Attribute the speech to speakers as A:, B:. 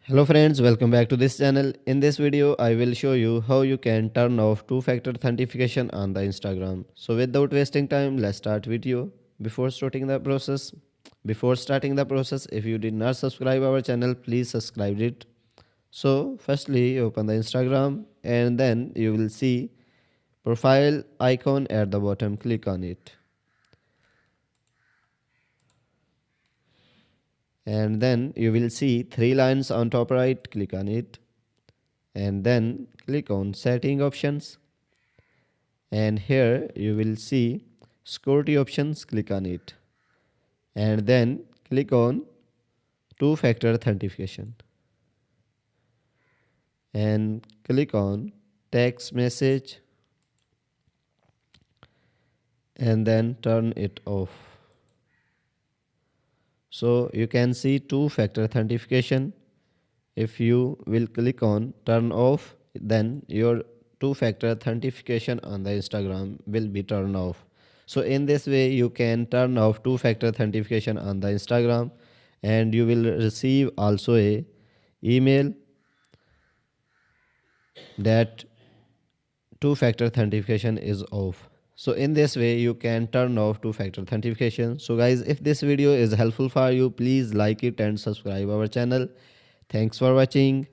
A: Hello friends, welcome back to this channel. In this video, I will show you how you can turn off two-factor authentication on the Instagram. So without wasting time, let's start video. Before starting the process, if you did not subscribe our channel, please subscribe it. So firstly, open the Instagram and then you will see profile icon at the bottom. Click on it. And then you will see three lines on top right. Click on it. And then click on setting options, and here you will see security options. Click on it and then click on two-factor authentication and click on text message and then turn it off. So you can see two-factor authentication. If you will click on turn off, then your two-factor authentication on the Instagram will be turned off. So in this way you can turn off two-factor authentication on the Instagram, and you will receive also a email that two-factor authentication is off. So in this way you can turn off two-factor authentication. So guys, if this video is helpful for you, please like it and subscribe our channel. Thanks for watching.